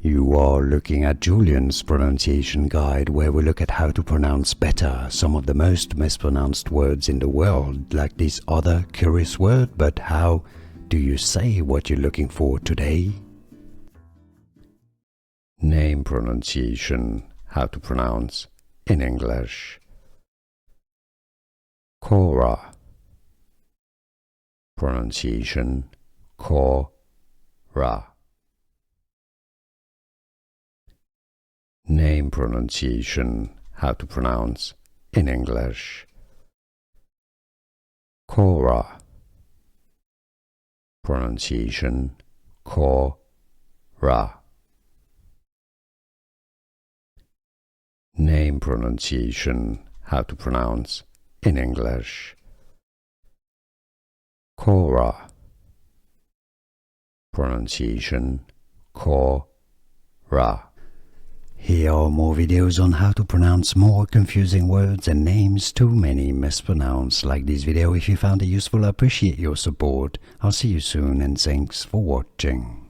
You are looking at Julian's pronunciation guide, where we look at how to pronounce better some of the most mispronounced words in the world, like this other curious word. But how do you say what you're looking for today? Name pronunciation, how to pronounce in English. Kora. Pronunciation Kora. Name pronunciation, how to pronounce in English. Kora. Pronunciation Kora. Name pronunciation, how to pronounce in English. Kora. Pronunciation Kora. Here are more videos on how to pronounce more confusing words and names too many mispronounced. Like this video if you found it useful. I appreciate your support. I'll see you soon and thanks for watching.